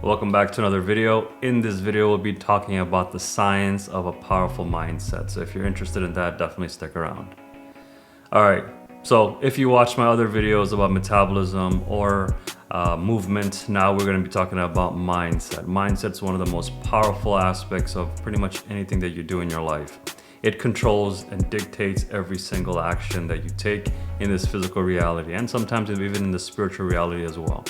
Welcome back to another video. In this video, we'll be talking about the science of a powerful mindset. So if you're interested in that, definitely stick around. All right, so if you watch my other videos about metabolism or movement, now we're going to be talking about mindset. Mindset's one of the most powerful aspects of pretty much anything that you do in your life. It controls and dictates every single action that you take in this physical reality, and sometimes even in the spiritual reality as well.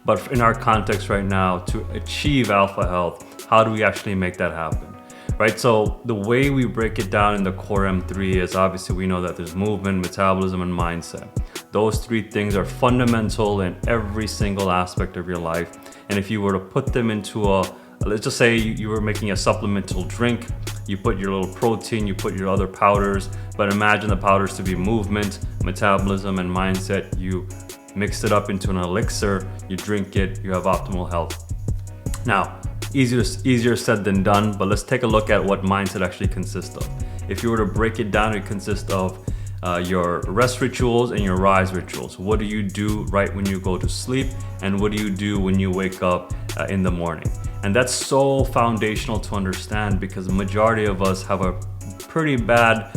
But in our context right now, to achieve alpha health, how do we actually make that happen? Right, so the way we break it down in the core M3 is obviously we know that there's movement, metabolism, and mindset. Those three things are fundamental in every single aspect of your life. And if you were to put them into let's just say you were making a supplemental drink, you put your little protein, you put your other powders, but imagine the powders to be movement, metabolism, and mindset. You mix it up into an elixir, you drink it, you have optimal health. Now, easier said than done, but let's take a look at what mindset actually consists of. If you were to break it down, it consists of your rest rituals and your rise rituals. What do you do right when you go to sleep, and what do you do when you wake up in the morning? And that's so foundational to understand, because the majority of us have a pretty bad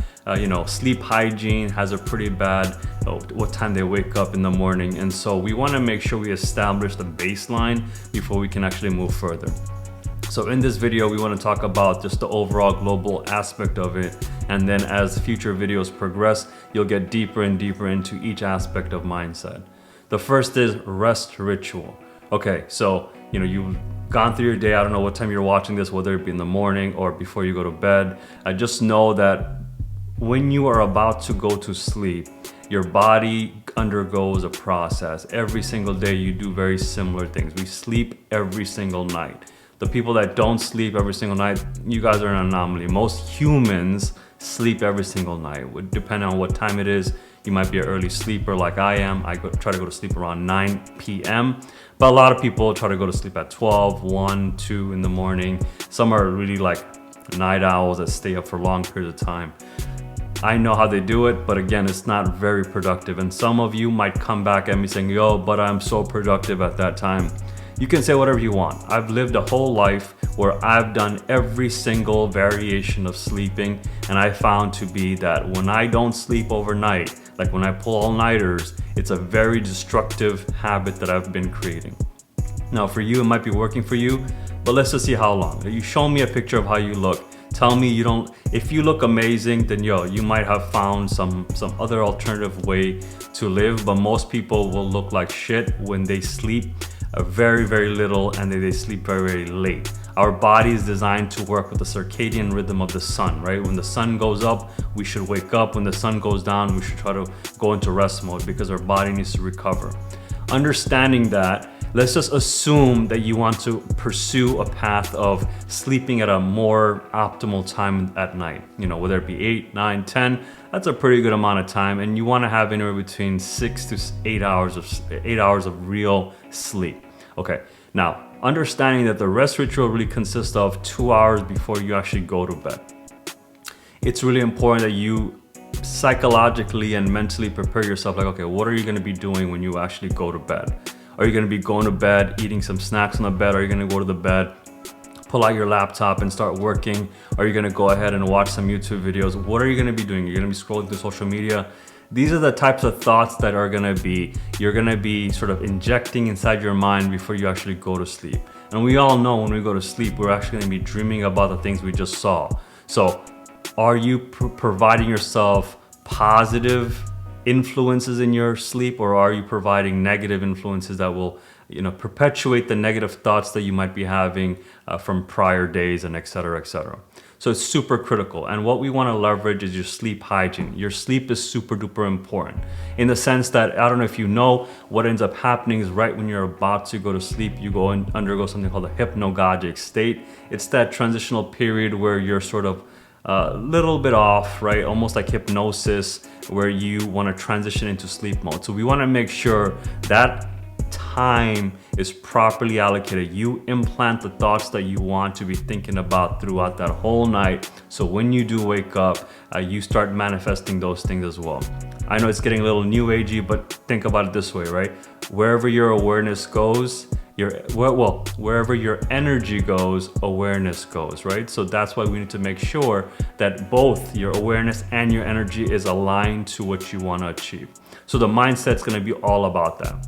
sleep hygiene, has a pretty bad what time they wake up in the morning. And so we want to make sure we establish the baseline before we can actually move further. So in this video, we want to talk about just the overall global aspect of it. And then as future videos progress, you'll get deeper and deeper into each aspect of mindset. The first is rest ritual. Okay, so you've gone through your day. I don't know what time you're watching this, whether it be in the morning or before you go to bed. I just know that when you are about to go to sleep, your body undergoes a process. Every single day you do very similar things. We sleep every single night. The people that don't sleep every single night, you guys are an anomaly. Most humans sleep every single night. Depending on what time it is, you might be an early sleeper like I am. Try to go to sleep around 9 p.m. But a lot of people try to go to sleep at 12, 1, 2 in the morning. Some are really like night owls that stay up for long periods of time. I know how they do it, but again, it's not very productive. And some of you might come back at me saying, yo, but I'm so productive at that time. You can say whatever you want. I've lived a whole life where I've done every single variation of sleeping, and I found to be that when I don't sleep overnight, like when I pull all-nighters, it's a very destructive habit that I've been creating. Now for you, it might be working for you, but let's just see how long. You show me a picture of how you look. Tell me you don't. If you look amazing, then you might have found some other alternative way to live, but most people will look like shit when they sleep very, very little, and they sleep very, very late. Our body is designed to work with the circadian rhythm of the sun, right? When the sun goes up, we should wake up. When the sun goes down, we should try to go into rest mode because our body needs to recover. Understanding that, let's just assume that you want to pursue a path of sleeping at a more optimal time at night. Whether it be 8, 9, 10, that's a pretty good amount of time. And you want to have anywhere between 6 to 8 hours of real sleep. Okay, now understanding that the rest ritual really consists of 2 hours before you actually go to bed. It's really important that you psychologically and mentally prepare yourself, like, okay, what are you going to be doing when you actually go to bed? Are you going to be going to bed, eating some snacks on the bed? Are you going to go to the bed, pull out your laptop and start working? Are you going to go ahead and watch some YouTube videos? What are you going to be doing? You're going to be scrolling through social media. These are the types of thoughts that you're going to be sort of injecting inside your mind before you actually go to sleep. And we all know when we go to sleep, we're actually going to be dreaming about the things we just saw. So are you providing yourself positive influences in your sleep, or are you providing negative influences that will perpetuate the negative thoughts that you might be having from prior days, and et cetera, et cetera? So it's super critical. And what we want to leverage is your sleep hygiene. Your sleep is super duper important in the sense that, I don't know if you know, what ends up happening is right when you're about to go to sleep, you go and undergo something called a hypnagogic state. It's that transitional period where you're sort of a little bit off, right? Almost like hypnosis, where you want to transition into sleep mode. So we want to make sure that time is properly allocated. You implant the thoughts that you want to be thinking about throughout that whole night. So when you do wake up, you start manifesting those things as well. I know it's getting a little new agey, but think about it this way, right? Wherever your awareness goes, wherever your energy goes, awareness goes, right? So that's why we need to make sure that both your awareness and your energy is aligned to what you want to achieve. So the mindset's going to be all about that.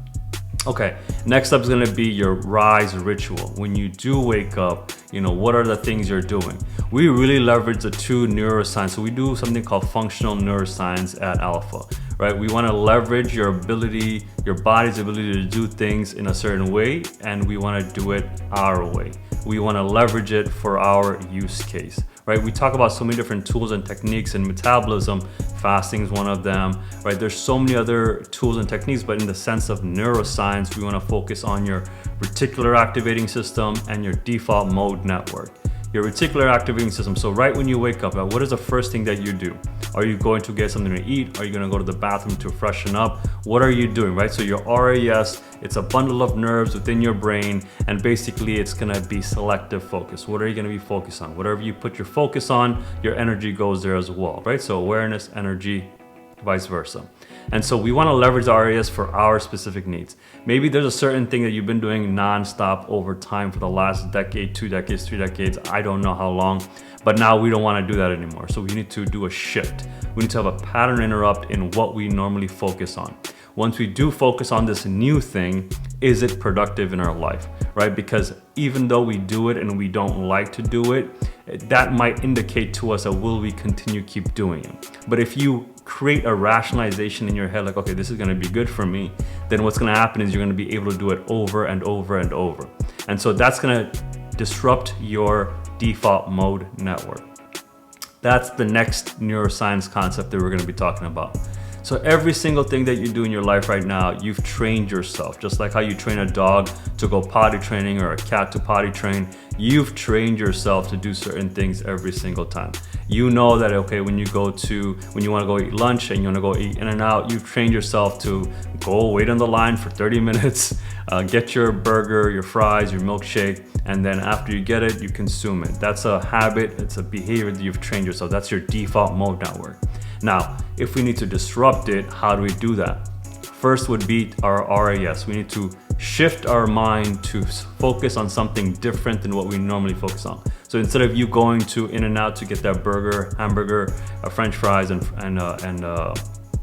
Okay, next up is going to be your rise ritual. When you do wake up, what are the things you're doing? We really leverage the two neuroscience. So we do something called functional neuroscience at Alpha, right? We want to leverage your ability, your body's ability to do things in a certain way, and we want to do it our way. We want to leverage it for our use case, right? We talk about so many different tools and techniques in metabolism. Fasting is one of them, right? There's so many other tools and techniques, but in the sense of neuroscience, we want to focus on your reticular activating system and your default mode network. Your reticular activating system. So right when you wake up, what is the first thing that you do? Are you going to get something to eat? Are you going to go to the bathroom to freshen up? What are you doing, right? So your RAS, it's a bundle of nerves within your brain, and basically it's going to be selective focus. What are you going to be focused on? Whatever you put your focus on, your energy goes there as well, right? So awareness, energy, vice versa. And so we want to leverage the RAS for our specific needs. Maybe there's a certain thing that you've been doing nonstop over time for the last decade, 2 decades, 3 decades, I don't know how long, but now we don't want to do that anymore. So we need to do a shift. We need to have a pattern interrupt in what we normally focus on. Once we do focus on this new thing, is it productive in our life, right? Because even though we do it and we don't like to do it, that might indicate to us that will we continue keep doing it. But if you create a rationalization in your head, like, okay, this is going to be good for me, then what's going to happen is you're going to be able to do it over and over and over. And so that's going to disrupt your default mode network. That's the next neuroscience concept that we're going to be talking about. So every single thing that you do in your life right now, you've trained yourself. Just like how you train a dog to go potty training or a cat to potty train, you've trained yourself to do certain things every single time. You know that, okay, when you want to go eat lunch and you want to go eat In-N-Out, you've trained yourself to go wait on the line for 30 minutes, get your burger, your fries, your milkshake, and then after you get it, you consume it. That's a habit, it's a behavior that you've trained yourself. That's your default mode network. Now, if we need to disrupt it, how do we do that? First would be our RAS. We need to shift our mind to focus on something different than what we normally focus on. So instead of you going to In-N-Out to get that burger, hamburger, French fries, and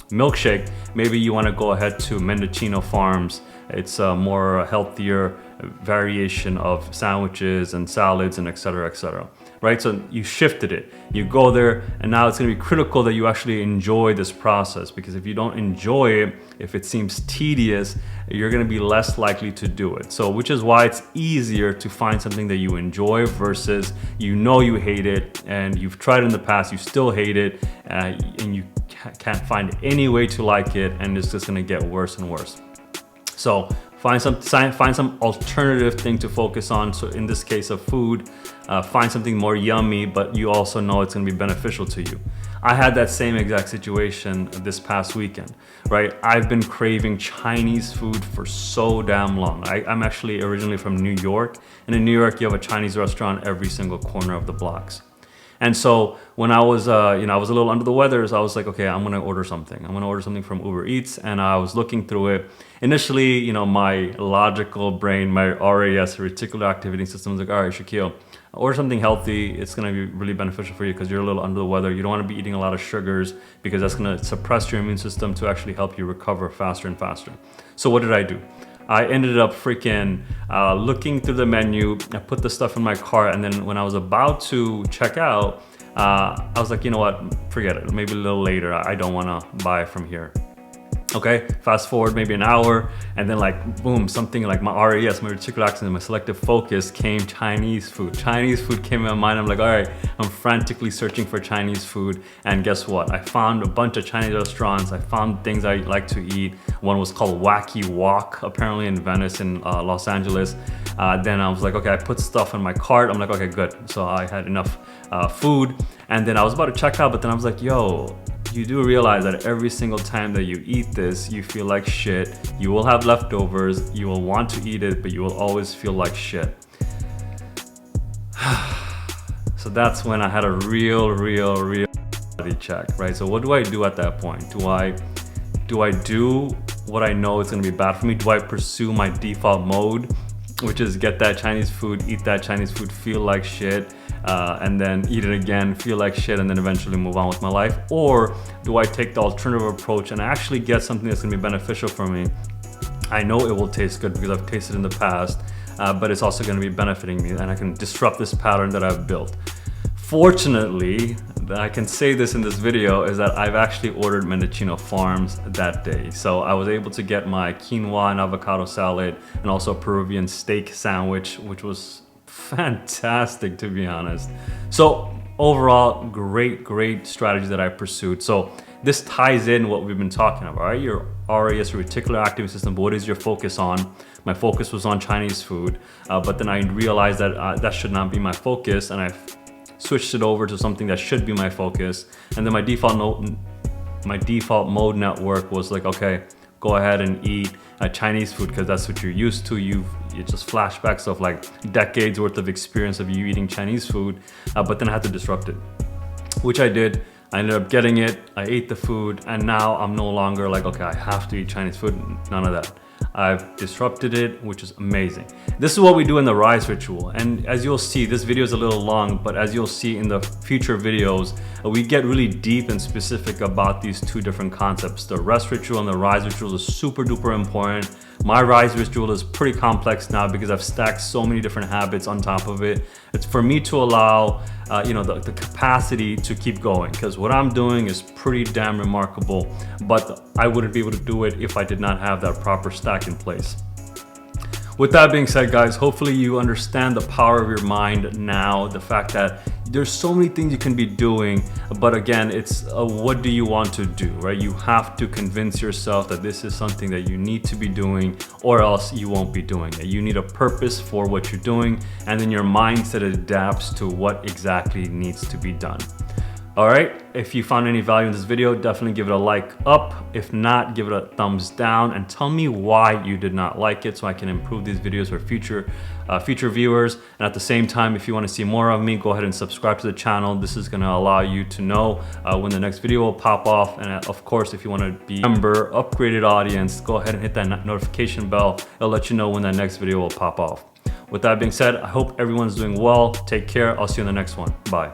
milkshake, maybe you want to go ahead to Mendocino Farms. It's a more healthier variation of sandwiches and salads and et cetera, right? So you shifted it. You go there, and now it's going to be critical that you actually enjoy this process, because if you don't enjoy it, if it seems tedious, you're going to be less likely to do it. So which is why it's easier to find something that you enjoy versus you hate it and you've tried it in the past, you still hate it, and you can't find any way to like it, and it's just going to get worse and worse. So find some alternative thing to focus on. So in this case of food, find something more yummy, but you also know it's going to be beneficial to you. I had that same exact situation this past weekend, right? I've been craving Chinese food for so damn long. I'm actually originally from New York, and in New York, you have a Chinese restaurant every single corner of the blocks. And so when I was, I was a little under the weather, so I was like, okay, I'm gonna order something. I'm gonna order something from Uber Eats, and I was looking through it. Initially, my logical brain, my RAS, reticular activating system, was like, all right, Shaquille, order something healthy. It's gonna be really beneficial for you because you're a little under the weather. You don't wanna be eating a lot of sugars because that's gonna suppress your immune system to actually help you recover faster and faster. So what did I do? I ended up freaking looking through the menu. I put the stuff in my cart, and then when I was about to check out, I was like, you know what, forget it. Maybe a little later. I don't want to buy from here. Okay, fast forward maybe an hour, and then like boom, something like my RAS, my reticular activating, my selective focus came Chinese food. Chinese food came in my mind. I'm like, all right, I'm frantically searching for Chinese food, and guess what? I found a bunch of Chinese restaurants. I found things I like to eat. One was called Wacky Wok, apparently in Venice, in Los Angeles. Then I was like, okay, I put stuff in my cart. I'm like, okay, good. So I had enough food, and then I was about to check out, but then I was like, yo, you do realize that every single time that you eat this, you feel like shit. You will have leftovers. You will want to eat it, but you will always feel like shit. So that's when I had a real reality check, right? So what do I do at that point? Do I do what I know is going to be bad for me? Do I pursue my default mode which is get that Chinese food, eat that Chinese food, feel like shit, and then eat it again, feel like shit, and then eventually move on with my life? Or do I take the alternative approach and actually get something that's gonna be beneficial for me? I know it will taste good because I've tasted in the past, but it's also gonna be benefiting me, and I can disrupt this pattern that I've built. Fortunately, I can say this in this video, is that I've actually ordered Mendocino Farms that day. So I was able to get my quinoa and avocado salad and also a Peruvian steak sandwich, which was fantastic, to be honest. So overall, great strategy that I pursued. So this ties in what we've been talking about, right? Your RAS, your reticular activating system, but what is your focus on? My focus was on Chinese food, but then I realized that that should not be my focus, and I switched it over to something that should be my focus. And then my default mode network was like, okay, go ahead and eat Chinese food because that's what you're used to. It's just flashbacks of like decades worth of experience of you eating Chinese food, but then I had to disrupt it, which I did. I ended up getting it, I ate the food, and now I'm no longer like, okay, I have to eat Chinese food, none of that. I've disrupted it, which is amazing. This is what we do in the Rise Ritual. And as you'll see, this video is a little long, but as you'll see in the future videos, we get really deep and specific about these two different concepts. The Rest Ritual and the Rise Ritual is super duper important. My Rise Ritual is pretty complex now because I've stacked so many different habits on top of it. It's for me to allow the capacity to keep going, because what I'm doing is pretty damn remarkable, but I wouldn't be able to do it if I did not have that proper stack in place. With that being said, guys, hopefully you understand the power of your mind now, the fact that there's so many things you can be doing, but again, it's what do you want to do, right? You have to convince yourself that this is something that you need to be doing, or else you won't be doing it. You need a purpose for what you're doing, and then your mindset adapts to what exactly needs to be done. All right, if you found any value in this video, definitely give it a like up. If not, give it a thumbs down and tell me why you did not like it so I can improve these videos for future viewers. And at the same time, if you want to see more of me, go ahead and subscribe to the channel. This is going to allow you to know when the next video will pop off. And of course, if you want to be a member, upgraded audience, go ahead and hit that notification bell. It'll let you know when that next video will pop off. With that being said, I hope everyone's doing well. Take care. I'll see you in the next one. Bye.